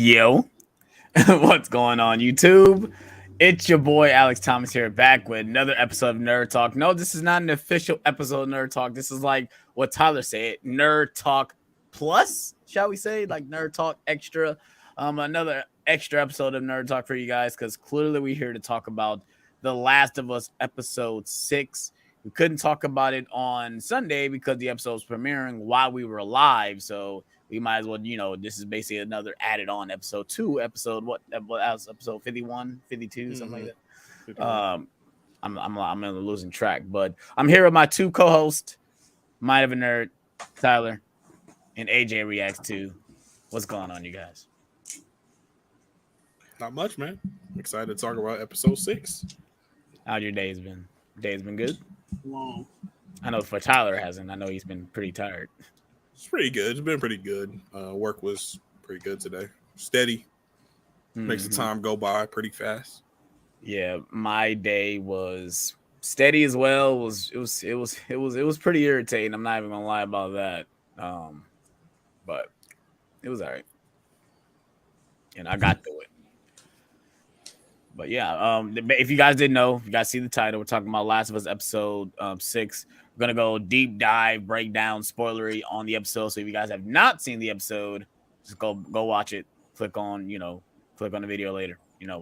Yo, what's going on, YouTube? It's your boy Alex Thomas here, back with another episode of Nerd Talk. No, this is not an official episode of Nerd Talk. This is like what Tyler said, Nerd Talk Plus, shall we say, like Nerd Talk Extra. Another extra episode of Nerd Talk for you guys, because clearly we're here to talk about The Last of Us episode 6. We couldn't talk about it on Sunday because the episode was premiering while we were live, so we might as well, this is basically another added on episode 2, what else, episode 51, 52, something like that. I'm in a losing track, but I'm here with my two co-hosts, Mind of a Nerd, Tyler, and AJ Reacts 2. What's going on, you guys? Not much, man. I'm excited to talk about episode 6. How's your day's been? Day's been good? Long. I know for Tyler hasn't. I know he's been pretty tired. It's pretty good. It's been pretty good. Work was pretty good today. Steady. Makes the time go by pretty fast. Yeah, my day was steady as well. It was pretty irritating. I'm not even gonna lie about that. But it was all right. And I got through it. But yeah, if you guys didn't know, if you guys see the title, we're talking about Last of Us episode 6. We're gonna go deep dive, breakdown, spoilery on the episode. So if you guys have not seen the episode, just go watch it. Click on the video later,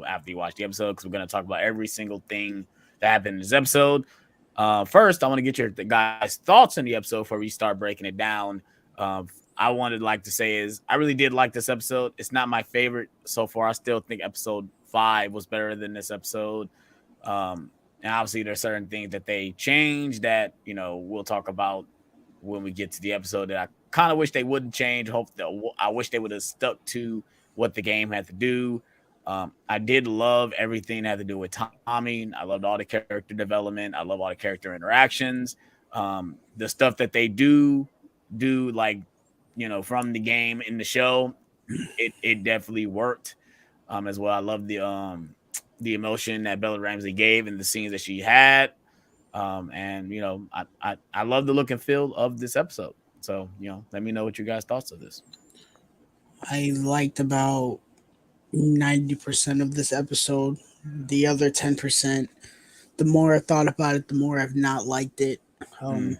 after you watch the episode, because we're gonna talk about every single thing that happened in this episode. First, I want to get the guys' thoughts on the episode before we start breaking it down. I wanted to say is I really did like this episode. It's not my favorite so far. I still think episode 5 was better than this episode. And obviously there's certain things that they changed that, we'll talk about when we get to the episode that I kind of wish they wouldn't change. I wish they would have stuck to what the game had to do. I did love everything that had to do with Tommy. I loved all the character development. I love all the character interactions. The stuff that they do from the game in the show, it definitely worked as well. I love the emotion that Bella Ramsey gave and the scenes that she had. And I love the look and feel of this episode. So, let me know what you guys' thoughts of this. I liked about 90% of this episode. The other 10%, the more I thought about it, the more I've not liked it. Talking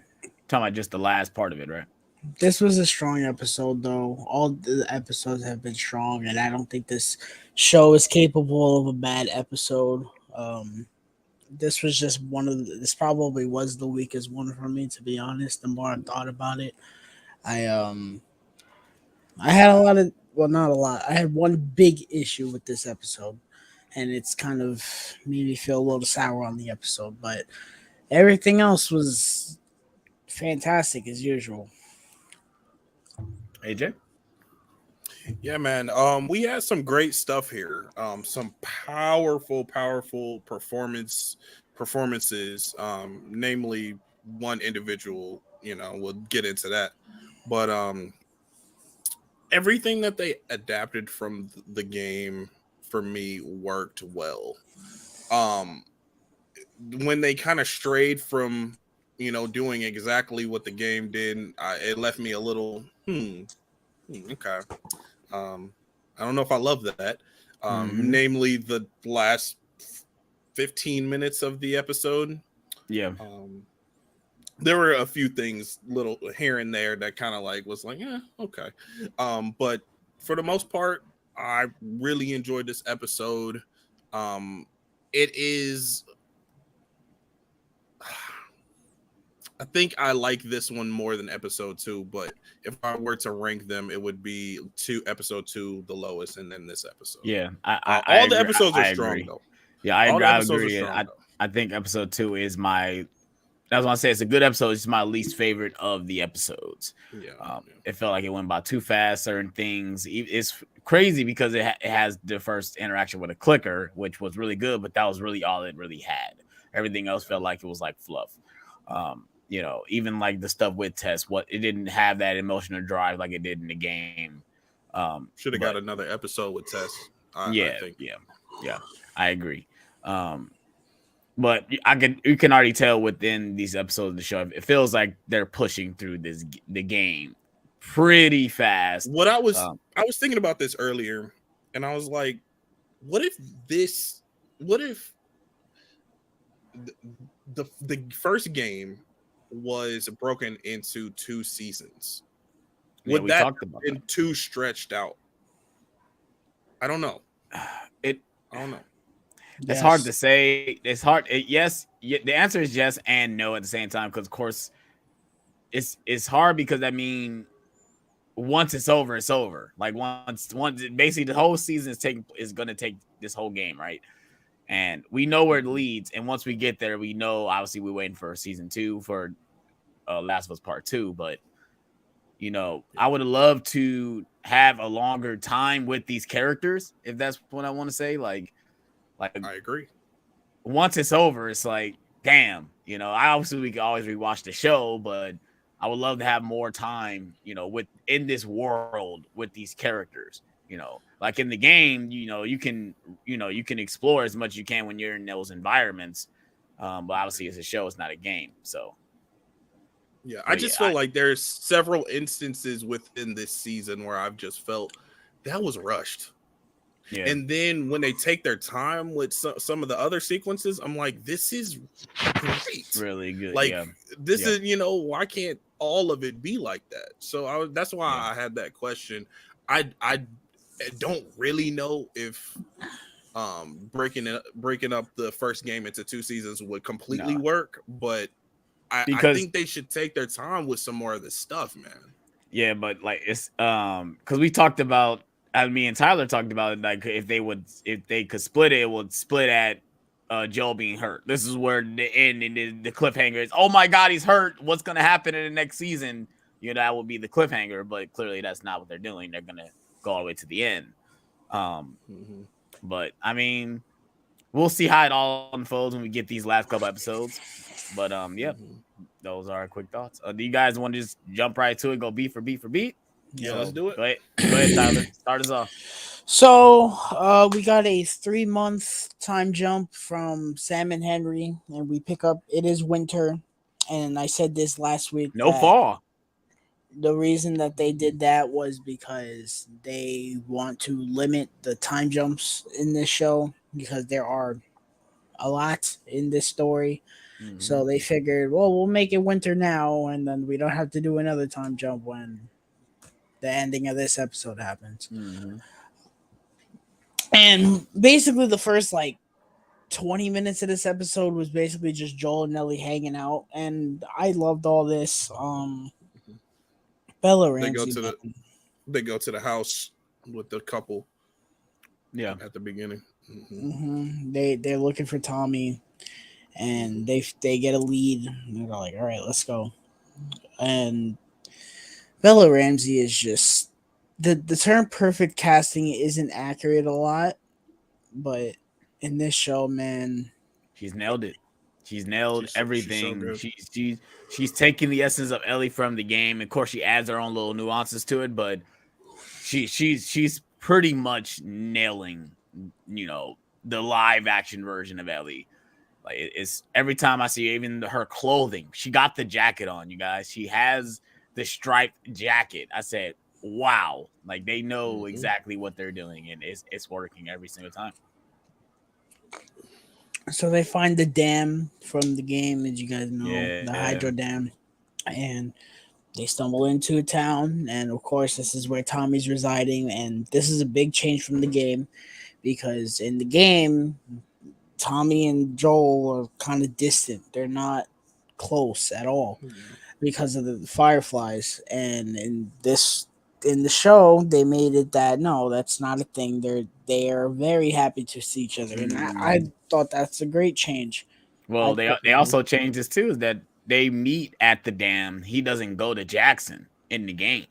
about just the last part of it, right? This was a strong episode, though. All the episodes have been strong, and I don't think this show is capable of a bad episode. This was just this probably was the weakest one for me, to be honest. The more I thought about it, I had a lot of, well, not a lot. I had one big issue with this episode, and it's kind of made me feel a little sour on the episode, but everything else was fantastic as usual. AJ? Yeah, man. We had some great stuff here. Some powerful performances. Namely, one individual. We'll get into that. But everything that they adapted from the game for me worked well. When they kind of strayed from doing exactly what the game did, it left me a little okay. I don't know if I love that. Namely, the last 15 minutes of the episode. Yeah. There were a few things, little here and there, that kind of was yeah, okay. But for the most part, I really enjoyed this episode. It is. I think I like this one more than episode 2, but if I were to rank them, it would be episode 2 the lowest, and then this episode. Yeah, all the episodes are strong though. Yeah, I agree. I think episode 2 is my. That's what I say. It's a good episode. It's my least favorite of the episodes. Yeah, It felt like it went by too fast. Certain things. It's crazy because it has the first interaction with a clicker, which was really good, but that was really all it really had. Everything else felt like it was like fluff. Even like the stuff with Tess, it didn't have that emotional drive like it did in the game. Should have got another episode with Tess. I think. Yeah, I agree. But you can already tell within these episodes of the show, it feels like they're pushing through the game pretty fast. What I was thinking about this earlier. and I was like, what if the first game was broken into 2 seasons? Yeah, Would we that talked have about been too stretched out? I don't know. that. I don't know. It's hard Yes. to say. It's hard. Yes, the answer is yes and no at the same time. Because of course, it's hard because I mean, once it's over, it's over. Like once basically the whole season is going to take this whole game, right? And we know where it leads. And once we get there, we know obviously we're waiting for season 2 for Last of Us Part 2. But you know, I would have loved to have a longer time with these characters, if that's what I want to say. Like I agree. once it's over, it's like, damn, you know, I obviously we can always rewatch the show, but I would love to have more time, you know, with in this world with these characters. You know, like in the game, you can explore as much as you can when you're in those environments. But obviously, it's a show; it's not a game. So, Yeah, I just feel like there's several instances within this season where I've just felt that was rushed. yeah, And then when they take their time with some of the other sequences, I'm like, this is great. really good. Like, yeah, this yeah. is, why can't all of it be like that? So that's why I had that question. I don't really know if breaking up the first game into 2 seasons would completely work, but I think they should take their time with some more of this stuff, man. Yeah, but like it's because we talked about, me and Tyler talked about it, like if they could split it, it would split at Joel being hurt. This is where the end and the cliffhanger is. Oh my God, he's hurt. What's gonna happen in the next season? You know, that will be the cliffhanger, but clearly that's not what they're doing. They're gonna go all the way to the end. But I mean, we'll see how it all unfolds when we get these last couple episodes. But yeah, those are our quick thoughts. Do you guys want to just jump right to it? Go beat for beat for beat? Yeah, let's do it. Go ahead, Tyler. Start us off. So we got a 3-month time jump from Sam and Henry, and we pick up. It is winter, and I said this last week. No fall. The reason that they did that was because they want to limit the time jumps in this show because there are a lot in this story. Mm-hmm. So they figured, well, we'll make it winter now, and then we don't have to do another time jump when the ending of this episode happens. Mm-hmm. And basically the first 20 minutes of this episode was basically just Joel and Ellie hanging out, and I loved all this. Bella Ramsey. They go to the house with the couple. Yeah, at the beginning. They're looking for Tommy, and they get a lead. And they're like, all right, let's go. And Bella Ramsey is just the term perfect casting isn't accurate a lot, but in this show, man, she's nailed it. She's nailed everything. She's taking the essence of Ellie from the game. Of course, she adds her own little nuances to it, but she's pretty much nailing, the live action version of Ellie. Like it's every time I see even her clothing, she got the jacket on, you guys. She has the striped jacket. I said, wow, like they know exactly what they're doing, and it's working every single time. So they find the dam from the game, as you guys know, the Hydro Dam, and they stumble into a town, and of course, this is where Tommy's residing, and this is a big change from the game, because in the game, Tommy and Joel are kind of distant. They're not close at all because of the fireflies, and in the show, they made it that no, that's not a thing. They are very happy to see each other, and I thought that's a great change. Well, they also changed this too, is that they meet at the dam. He doesn't go to Jackson in the game.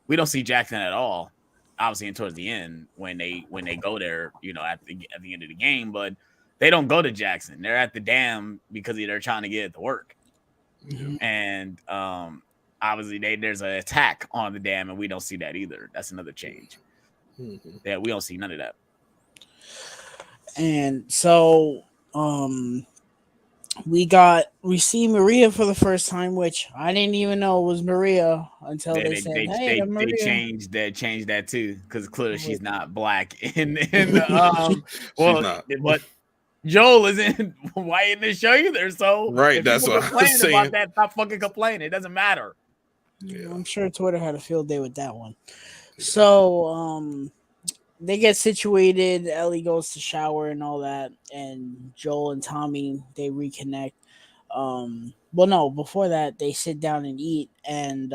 We don't see Jackson at all, obviously, towards the end when they go there, at the end of the game. But they don't go to Jackson. They're at the dam because they're trying to get it to work. And obviously, there's an attack on the dam, and we don't see that either. That's another change. Yeah, we don't see none of that. And so, we see Maria for the first time, which I didn't even know was Maria until they said, "Hey, I'm They Maria." changed that too because clearly she's Wait. not black in She's well, not. but Joel isn't white in this show either. So Right, if that's people what I was complain about saying. that, stop fucking complaining. It doesn't matter. Yeah. I'm sure Twitter had a field day with that one. So they get situated. Ellie goes to shower and all that, and Joel and Tommy they reconnect. Well, no, before that they sit down and eat, and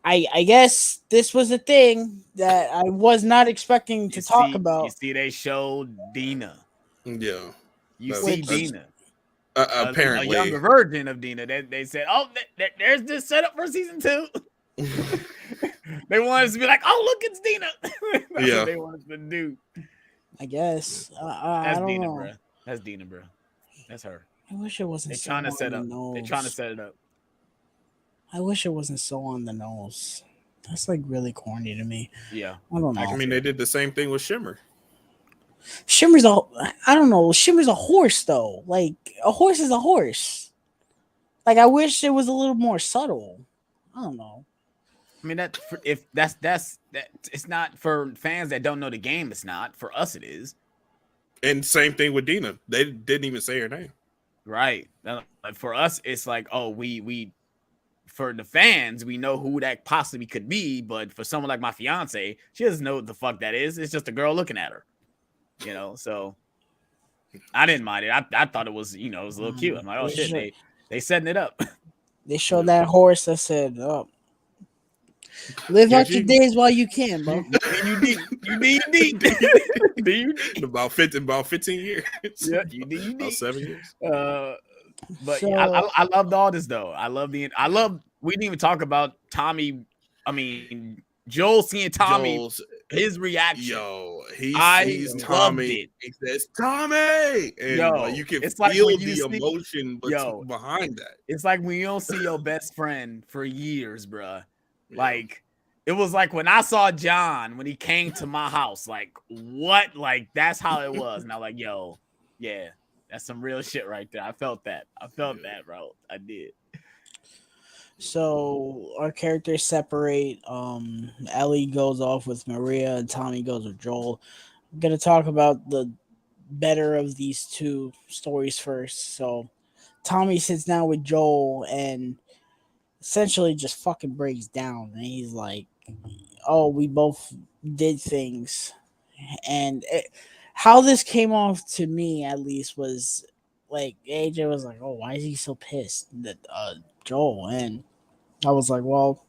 I guess this was a thing that I was not expecting to talk You about. see, they showed Dina. Yeah. You That's- see Which- Dina. A apparently. younger version of Dina. They said, "Oh, there's this setup for season 2." They wanted us to be like, "Oh, look, it's Dina." That's Yeah. what they wanted to do. I guess I That's don't Dina, know. bro. That's Dina, bro. That's her. I wish it wasn't. They're so trying to on set the up. They're nose. trying to set it up. I wish it wasn't so on the nose. That's like really corny to me. Yeah. I don't know. I mean, they did the same thing with Shimmer. Shimmer's I don't know. Shimmer's a horse though. Like a horse is a horse. Like I wish it was a little more subtle. I don't know. I mean, if that's it's not for fans that don't know the game. It's not for us. It is And same thing with Dina. They didn't even say her name. right. For us, it's like, oh, we for the fans, we know who that possibly could be. But for someone like my fiance, she doesn't know what the fuck that is. It's just a girl looking at her. You know, so I didn't mind it. I thought it was, it was a little cute. I'm like, oh shit, they setting it up. They showed that horse that said, "Oh, live Yeah, out your days while you can, bro." you need. About 15 years. Yeah, you need. About 7 years. But So- yeah, I loved all this though. We didn't even talk about Tommy. I mean, Joel seeing Tommy, Joel's, his reaction. yo, I he's loved Tommy. it. He says Tommy, and Yo, you can it's like feel when you the see- emotion Yo. behind that. It's like when you don't see your best friend for years, bruh. Yeah. Like it was like when I saw John when he came to my house. Like what? Like that's how it was. And I'm like, yo, yeah, that's some real shit right there. I felt that. That, bro. I did. So our characters separate. Ellie goes off with Maria, and Tommy goes with Joel. I'm gonna talk about the better of these two stories first. So Tommy sits down with Joel and essentially just fucking breaks down, and he's like, "Oh, we both did things," and how this came off to me, at least, was like AJ was like, "Oh, why is he so pissed that Joel?" And I was like, "Well,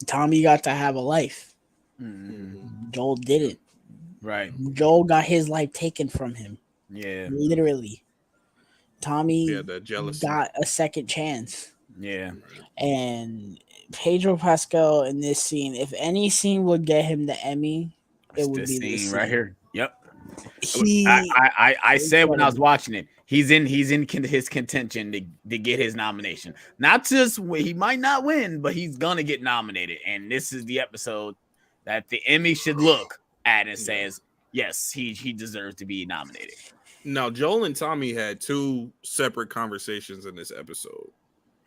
Tommy got to have a life. Mhm. Joel didn't. Right. Joel got his life taken from him, Yeah. literally. Tommy Yeah, that jealousy. got a second chance." Yeah. And Pedro Pascal in this scene, if any scene would get him the Emmy, it would This be this scene scene. right here. Yep. He, I said when I was incredible. watching it, he's in his contention to get his nomination. Not just he might not win, but he's gonna get nominated. And this is the episode that the Emmy should look at and says, yes, he deserves to be nominated. Now, Joel and Tommy had two separate conversations in this episode.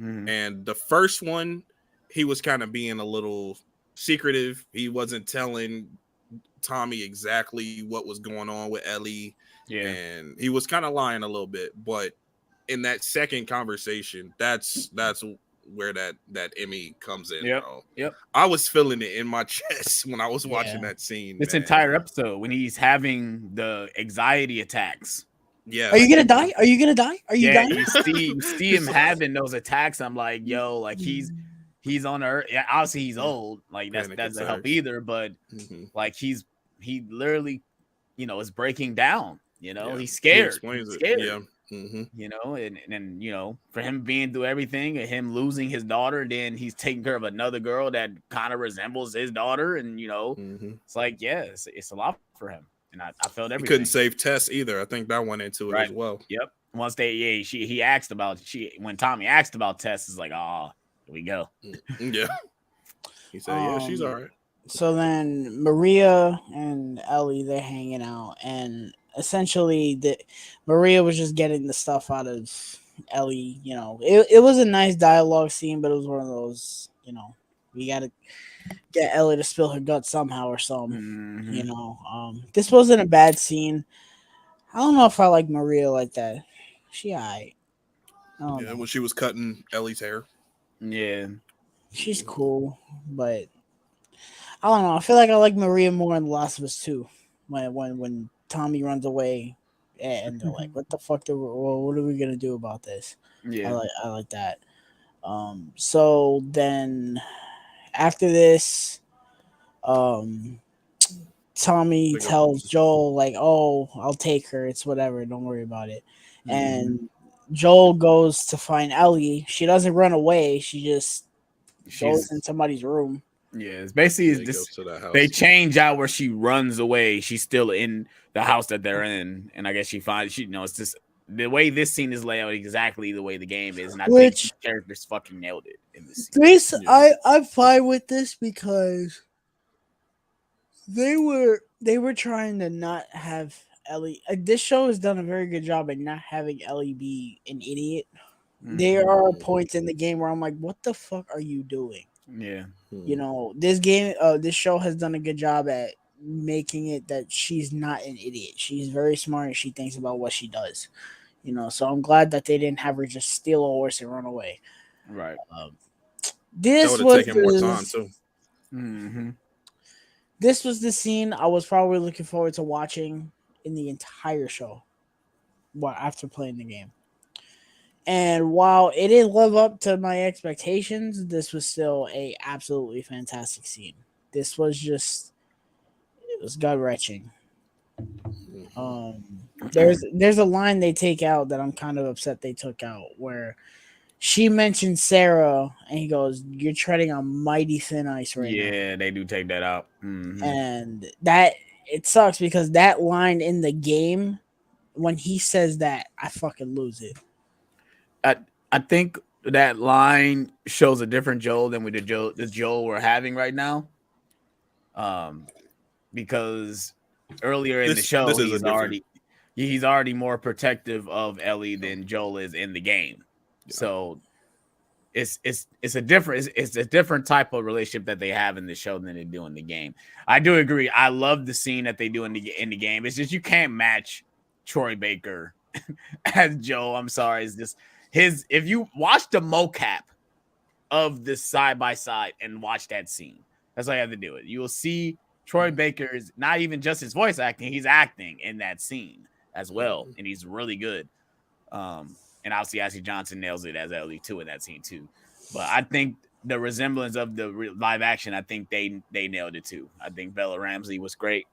Mhm. And the first one, he was kind of being a little secretive. He wasn't telling Tommy exactly what was going on with Ellie. Yeah. And he was kind of lying a little bit. But in that second conversation, that's where that Emmy comes in. Yep, Bro. yep. I was feeling it in my chest when I was watching that scene. This man. entire episode when he's having the anxiety attacks. Yeah. are you gonna die? Are you gonna die? Are you Yeah, dying? you see him having those attacks. I'm like, yo, like he's on Earth. Yeah, obviously he's old. Like that Panic doesn't help attacks. either. But Mhm. like he literally, is breaking down. Yeah. He's He scared. explains He's it. scared. Yeah. Mm-hmm. And for him being through everything and him losing his daughter, then he's taking care of another girl that kind of resembles his daughter, and Mm-hmm. it's like, yeah, it's a lot for him. And I felt He everything. couldn't save Tess either. I think that went into it Right. as well. Yep. Once he asked about when Tommy asked about Tess, it's like, oh, here we go. Yeah. He said, "Yeah, she's all right." So then Maria and Ellie, they're hanging out, and essentially Maria was just getting the stuff out of Ellie. It was a nice dialogue scene, but it was one of those, we got to get Ellie to spill her guts somehow or something. This wasn't a bad scene. I don't know if I like Maria like that. She alright. Yeah, when she was cutting Ellie's hair. Yeah. She's cool, but I don't know. I feel like I like Maria more in The Last of Us 2 when Tommy runs away and they're like, "What the fuck? What are we gonna do about this?" Yeah. I like that. So then after this, Tommy tells Joel like, "Oh, I'll take her. It's whatever. Don't worry about it." Mm-hmm. And Joel goes to find Ellie. She doesn't run away. She just goes in somebody's room. Yeah, it's basically they change out where she runs away. She's still in the house that they're in, and I guess she finds it's just the way this scene is laid out exactly the way the game is, and I think the characters fucking nailed it in this scene. I'm fine with this because they were trying to not have Ellie. This show has done a very good job at not having Ellie be an idiot. Mm-hmm. There are points in the game where I'm like, what the fuck are you doing? Yeah. This show has done a good job at making it that she's not an idiot. She's very smart and she thinks about what she does. So I'm glad that they didn't have her just steal a horse and run away. Right. This was taken more time too. Mm-hmm. This was the scene I was probably looking forward to watching in the entire show. After playing the game. And while it didn't live up to my expectations, this was still a absolutely fantastic scene. This was it was gut-wrenching. There's a line they take out that I'm kind of upset they took out where she mentions Sarah and he goes, "You're treading on mighty thin ice right now." Yeah, they do take that out. Mm-hmm. And that it sucks because that line in the game, when he says that, I fucking lose it. I think that line shows a different Joel than the Joel we're having right now. Because earlier in the show he's already more protective of Ellie than Joel is in the game. Yeah. So it's a different type of relationship that they have in the show than they do in the game. I do agree. I love the scene that they do in the game. It's just you can't match Troy Baker as Joel. I'm sorry. It's just if you watch the mocap of this side by side and watch that scene, that's how you have to do it. You will see Troy Baker's not even just his voice acting, he's acting in that scene as well, and he's really good. And obviously Ashley Johnson nails it as Ellie too in that scene too. But I think the resemblance of the live action, I think they nailed it too. I think Bella Ramsey was great.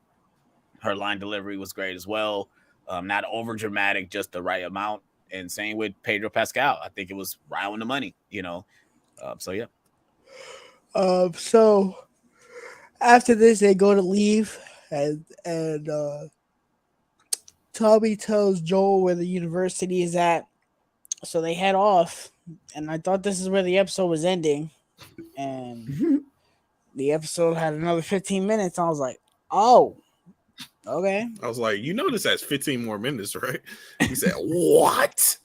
Her line delivery was great as well. Not over dramatic, just the right amount. And same with Pedro Pascal. I think it was right on the money, So yeah. So after this, they go to leave, and Tommy tells Joel where the university is at. So they head off, and I thought this is where the episode was ending, and the episode had another 15 minutes. I was like, oh. Okay. I was like, this has 15 more minutes, right? He said, what?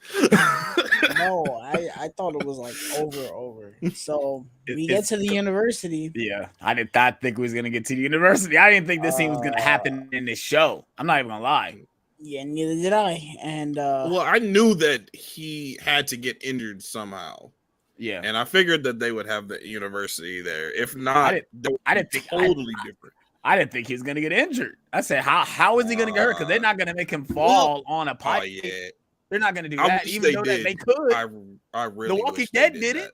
No, I thought it was like over. So we get to the university. Yeah, I did not think we was gonna get to the university. I didn't think this scene was gonna happen in this show. I'm not even gonna lie. Yeah, neither did I. And well, I knew that he had to get injured somehow. Yeah, and I figured that they would have the university there. If not, I didn't think totally different. I didn't think he was going to get injured. I said, how is he going to get hurt? Because they're not going to make him fall on a pipe. Yeah. They're not going to do that, even though they could. I really The Walking Dead did it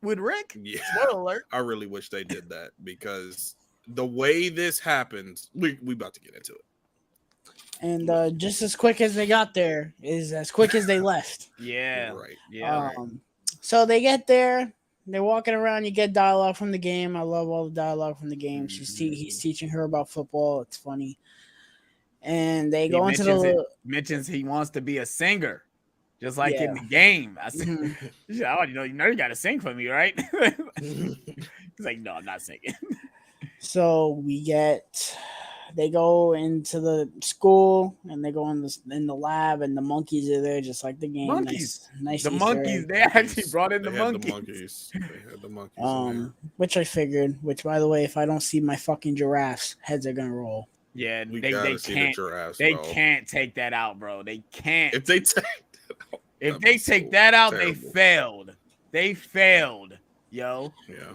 with Rick. Yeah. Spoiler alert. I really wish they did that because the way this happens, we about to get into it. And just as quick as they got there is as quick as they left. Yeah. Right. Yeah. So they get there. They're walking around. You get dialogue from the game. I love all the dialogue from the game. He's teaching her about football. It's funny. And they go into mentions he wants to be a singer, just like in the game. I said, "Oh, you got to sing for me, right?" He's like, "No, I'm not singing." So we get they go into the school and they go in the lab, and the monkeys are there just like the game. Monkeys. Nice The Easter monkeys. egg. They actually brought in They the had monkeys. They had the monkeys in there. Which I figured. Which, by the way, if I don't see my fucking giraffes, heads are gonna roll. Yeah, We they gotta see the can't. giraffes, They bro. can't take that out, bro. They can't. If they take If that'd they be take so that out, they terrible. failed. They failed, yo. Yeah.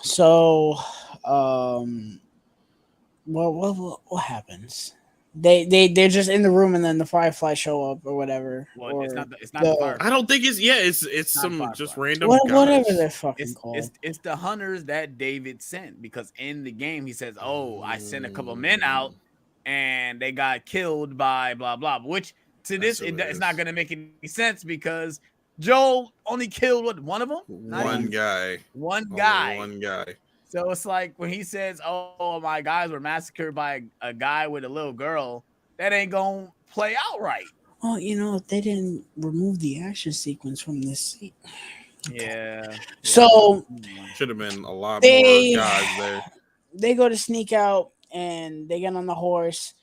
So, what happens? They're just in the room, and then the Fireflies show up or whatever. Well, or it's not the fire. I don't think it's Not some Firefly. just random whatever guys. they're fucking called. It's the hunters that David sent, because in the game he says, "Oh, I sent a couple men out, and they got killed by blah blah." Which to That's this, who it it's is. not going to make any sense, because Joel only killed one of them, One guy. one Only guy. One guy. So it's like when he says, "Oh, my guys were massacred by a guy with a little girl," that ain't gonna play out right. Oh, if they didn't remove the action sequence from this scene. Yeah. So Should have been a lot They- more guys there. they go to sneak out, and they get on the horse,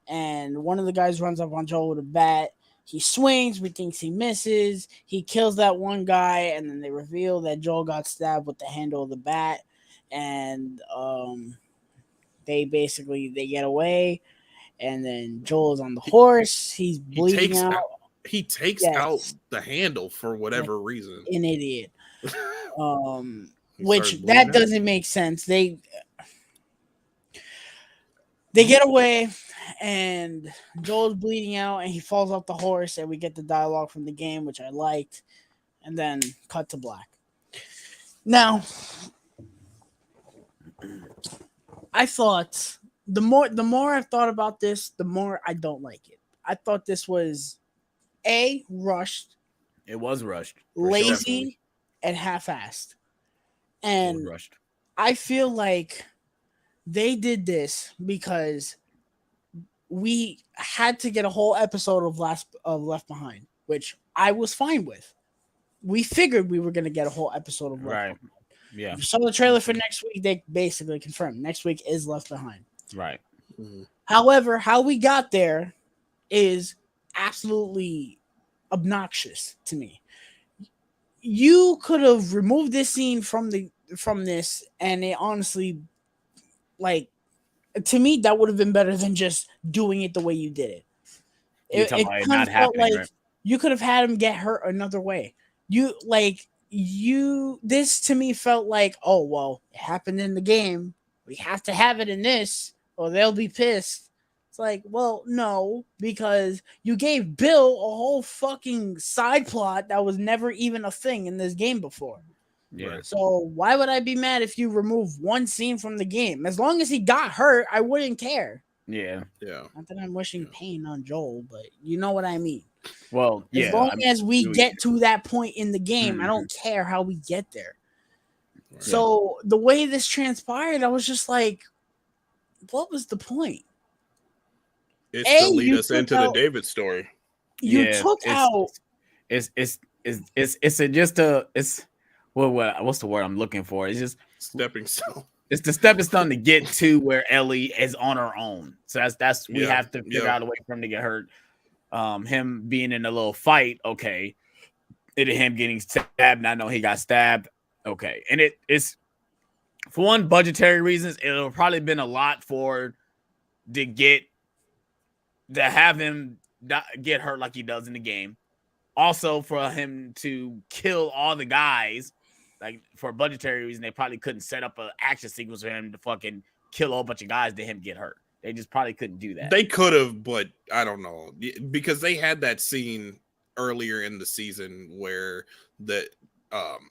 and one of the guys runs up on Joel with a bat. He swings, we think he misses. He kills that one guy, and then they reveal that Joel got stabbed with the handle of the bat, and they get away, and then Joel's on the horse. He's bleeding out. He takes Yes. out the handle for whatever reason. An idiot. He Which started bleeding that out. doesn't make sense. They get away, and Joel's bleeding out, and he falls off the horse, and we get the dialogue from the game, which I liked, and then cut to black. Now, I thought the more I've thought about this, the more I don't like it. I thought this was rushed, It was rushed. lazy, and half-assed, It and was rushed. I feel like they did this because we had to get a whole episode of Left Behind, which I was fine with. We figured we were going to get a whole episode of Left Right. Behind. Yeah. If you saw the trailer for next week, they basically confirmed next week is Left Behind. Right. Mhm. However, how we got there is absolutely obnoxious to me. You could have removed this scene from this, and it honestly, like, to me, that would have been better than just doing it the way you did it. You're It talking about it kinda not felt happening, like right? you could have had him get hurt another way. This to me felt like, oh well, it happened in the game. We have to have it in this, or they'll be pissed. It's like, well, no, because you gave Bill a whole fucking side plot that was never even a thing in this game before. Yeah. Right. So why would I be mad if you remove one scene from the game? As long as he got hurt, I wouldn't care. Yeah. Yeah. Not that I'm wishing pain on Joel, but you know what I mean. Well, yeah. As long as we we- get to that point in the game, I don't Mm-hmm. care how we get there. Right. So the way this transpired, I was just like, what was the point? It's A, to lead you us took into the out- David story. You Yeah, took out It's what's the word I'm looking for? It's just Stepping stone. it's the stepping stone to get to where Ellie is on her own. So that's we Yeah, have to figure yeah. out a way for him to get hurt. Him being in a little fight, okay. It him getting stabbed, and I know he got stabbed. Okay. And it's for one, budgetary reasons, it'll probably been a lot to have him get hurt like he does in the game. Also, for him to kill all the guys, like for a budgetary reason, they probably couldn't set up an action sequence for him to fucking kill a whole bunch of guys to him get hurt. They just probably couldn't do that. They could have, but I don't know, because they had that scene earlier in the season where the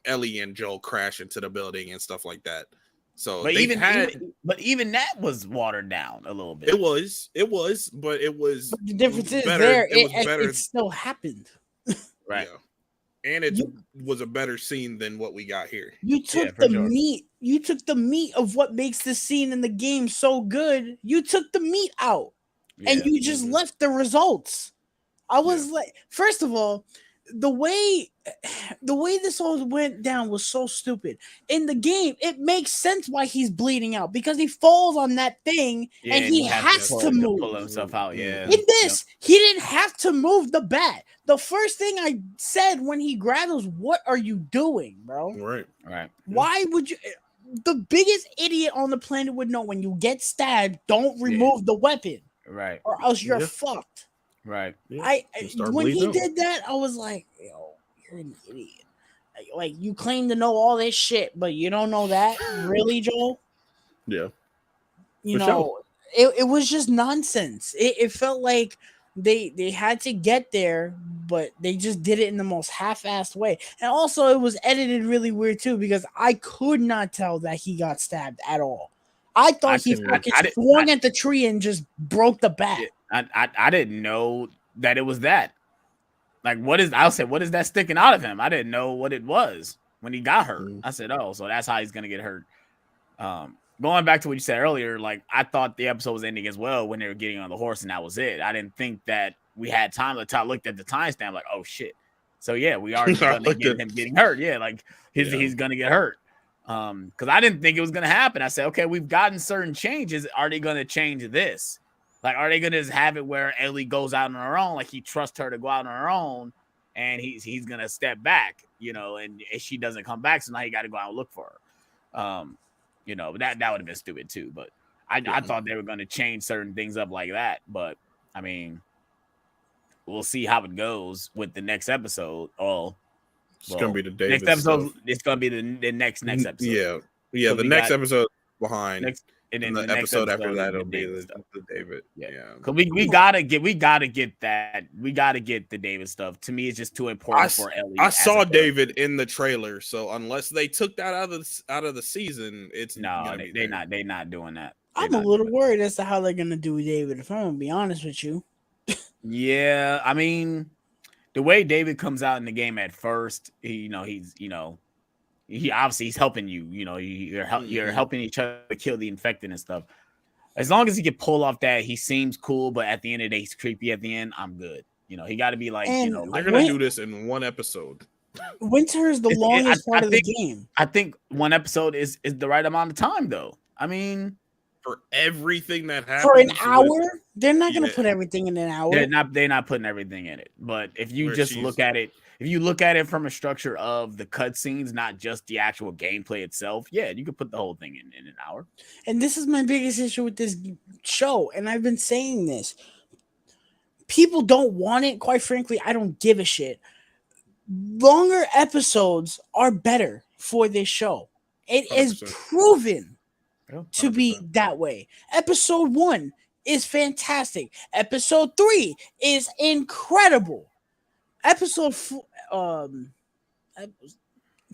Ellie and Joel crash into the building and stuff like that. So but they even that was watered down a little bit. it was, but it was the difference is better. there. It was better. It still happened. Right. Yeah. And it was a better scene than what we got here. You took for the sure. meat. You took the meat of what makes the scene in the game so good. You took the meat out. And Yeah. you just Mhm. left the results. I was like, first of all, the way this all went down was so stupid. In the game, it makes sense why he's bleeding out because he falls on that thing Yeah, and and he he has has to to pull move. himself out. Yeah. In this, he didn't have to move the bat. The first thing I said when he grabbed was, "What are you doing, bro? Right. Right. Why would you?" The biggest idiot on the planet would know when you get stabbed, don't remove the weapon, Right. or else you're Yeah. fucked. Right. Yeah. When he did that, I was like, "Yo, you're an idiot." Like you claim to know all this shit, but you don't know that, really, Joel? Yeah. You For know, it was just nonsense. It felt like they had to get there, but they just did it in the most half-assed way. And also, it was edited really weird too because I could not tell that he got stabbed at all. I thought he fucking swung at the tree and just broke the bat. I didn't know that it was that. Like, what is that sticking out of him? I didn't know what it was when he got hurt. I said, oh, so that's how he's gonna get hurt. Going back to what you said earlier, like I thought the episode was ending as well when they were getting on the horse and that was it. I didn't think that we had time to looked at the timestamp like, oh shit. So yeah, we are gonna get him getting hurt. Yeah, like he's gonna get hurt. Because I didn't think it was gonna happen. I said, okay, we've gotten certain changes. Are they gonna change this? Like, are they gonna just have it where Ellie goes out on her own, like he trusts her to go out on her own, and he's gonna step back, and if she doesn't come back, so now you got to go out and look for her. That would have been stupid too. But I thought they were gonna change certain things up like that. But I mean, we'll see how it goes with the next episode. It's gonna be the David next episode. Stuff. It's gonna be the next episode. Yeah. So the next episode behind. And then the episode after that will be the David. Yeah. Cause we gotta get that. We gotta get the David stuff. To me, it's just too important for Ellie. I saw David in the trailer, so unless they took that out of the season, it's they're not doing that. I'm a little worried as to how they're gonna do David. If I'm gonna be honest with you. Yeah, I mean, the way David comes out in the game at first, he obviously he's helping you. You're helping each other kill the infected and stuff. As long as he can pull off that, he seems cool. But at the end of the day, he's creepy. At the end, I'm good. He got to be like, they're gonna do this in one episode. Winter is the longest part of the game. I think one episode is the right amount of time, though. I mean, for everything that happens for an hour, they're not gonna put everything in an hour. They're not putting everything in it. But if you look at it. If you look at it from a structure of the cutscenes, not just the actual gameplay itself, yeah, you could put the whole thing in an hour. And this is my biggest issue with this show, and I've been saying this. People don't want it. Quite frankly, I don't give a shit. Longer episodes are better for this show. It 100%. Is proven to be that way. Episode 1 is fantastic. Episode 3 is incredible. Episode 4, I'm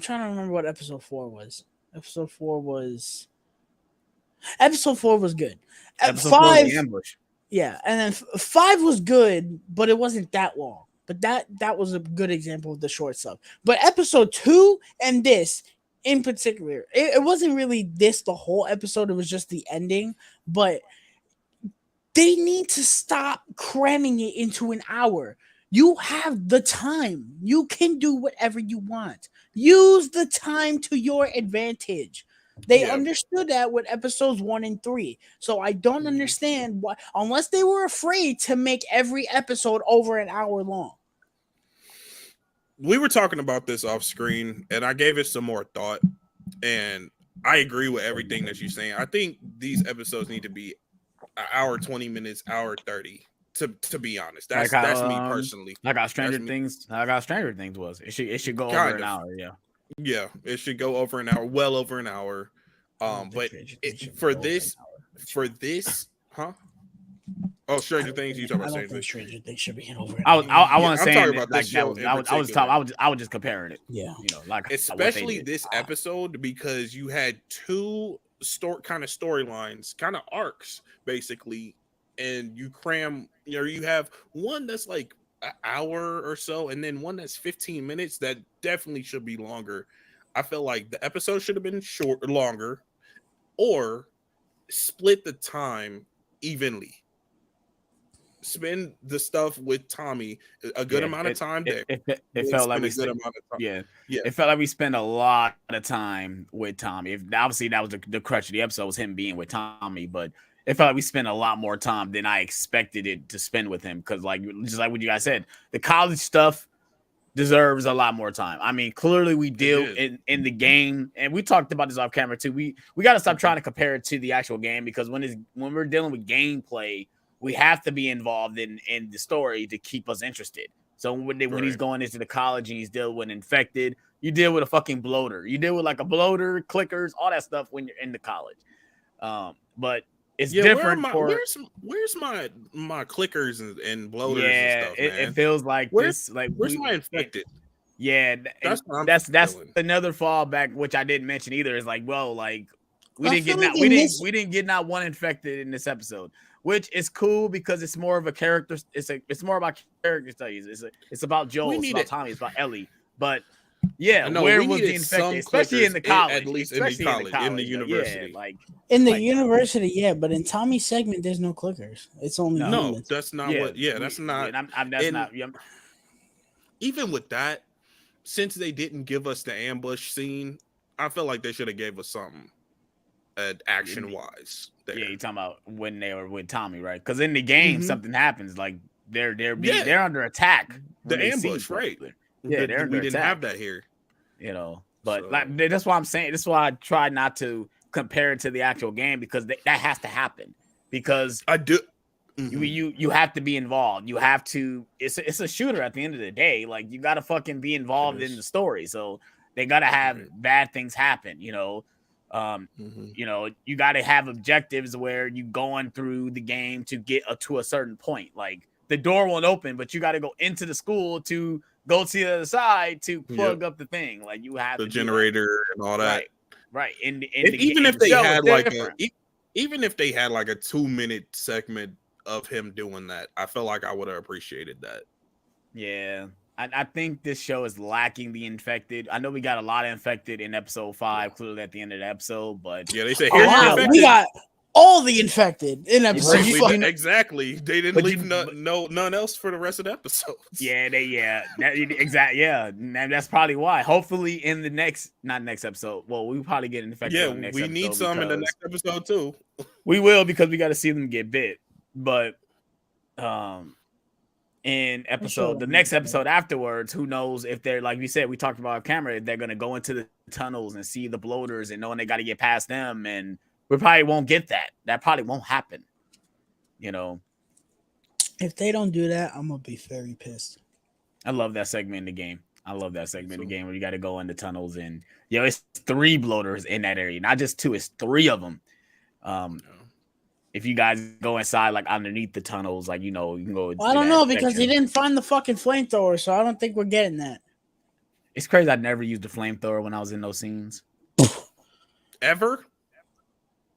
trying to remember what episode 4 was. Episode 4 was good. Episode 5 4 was the ambush. Yeah, and then 5 was good, but it wasn't that long. But that was a good example of the short stuff. But episode 2 and this in particular, it wasn't really this the whole episode. It was just the ending. But they need to stop cramming it into an hour. You have the time. You can do whatever you want. Use the time to your advantage. They understood that with episodes 1 and 3. So I don't understand why, unless they were afraid to make every episode over an hour long. We were talking about this off screen, and I gave it some more thought. And I agree with everything that you're saying. I think these episodes need to be an hour, 20 minutes, hour 30. To be honest, that's me personally. Like how Stranger Things was. It should go over an hour. Yeah, it should go over an hour, well over an hour. But for this, huh? Oh, Stranger Things. You talking about Stranger Things should be over. I want to say about this show. I was just comparing it. Yeah, like especially this episode because you had two storylines, kind of arcs, basically. And you cram, you have one that's like an hour or so, and then one that's 15 minutes that definitely should be longer. I feel like the episode should have been longer, or split the time evenly. spend the stuff with Tommy a good amount of time there. It felt like we spent a spent, good amount of time. yeah, it felt like we spent a lot of time with Tommy. Obviously that was the crutch of the episode, was him being with Tommy, but it felt like we spent a lot more time than I expected it to spend with him, because like just like what you guys said, the college stuff deserves a lot more time. I mean, clearly we deal in the game, and we talked about this off camera too. We got to stop trying to compare it to the actual game, because when we're dealing with gameplay, we have to be involved in the story to keep us interested. So when he's going into the college and he's dealing with infected, you deal with a fucking bloater. You deal with like a bloater, clickers, all that stuff when you're in the college. But it's different. Where's my clickers and bloaters and stuff, man? It feels like where's my infected? That's another fallback, which I didn't mention either. Is like, well, like we didn't get not one infected in this episode, which is cool because it's more of a character. It's more about character studies. It's about Joel. It's about Tommy. It's about Ellie. But yeah, where was the infected? Especially in the college, at least in the university. Yeah, like in the university, yeah. But in Tommy's segment, there's no clickers. It's only humans. That's not what. Yeah, that's not. That's not. Yeah. Even with that, since they didn't give us the ambush scene, I feel like they should have gave us something, action wise. Yeah, you're talking about when they were with Tommy, right? Because in the game, something happens. Like they're under attack. The ambush, right? Yeah, we didn't have that here, you know. But like that's why I'm saying. That's why I try not to compare it to the actual game, because that has to happen. Because I do. You have to be involved. You have to. It's a shooter at the end of the day. Like you got to fucking be involved in the story. So they got to have bad things happen. You know. You know, you got to have objectives where you going through the game to get to a certain point. Like the door won't open, but you got to go into the school to go to the other side to plug up the thing. Like you have the generator and all that. Right. Even if they had like even if they had like a 2-minute segment of him doing that, I felt like I would have appreciated that. Yeah. I think this show is lacking the infected. I know we got a lot of infected in episode 5, clearly at the end of the episode, but yeah, they say here's the infected. We got all the infected in episode 5. Exactly. They didn't leave none else for the rest of the episodes. Yeah, exactly. Yeah, that's probably why. Hopefully, in the not next episode. Well, we probably get infected. Yeah, in the next we need some in the next episode too. We will, because we got to see them get bit. But in the next episode afterwards, who knows if they're, like we said, we talked about on camera, they're gonna go into the tunnels and see the bloaters and knowing they got to get past them, and we probably won't get that. That probably won't happen. You know, if they don't do that, I'm gonna be very pissed. I love that segment in the game. In the game where you got to go in the tunnels, and it's 3 bloaters in that area, not just 2. It's 3 of them. If you guys go inside, like underneath the tunnels, like, you know, you can go. Well, I don't know, because he didn't find the fucking flamethrower, so I don't think we're getting that. It's crazy. I never used the flamethrower when I was in those scenes. Ever?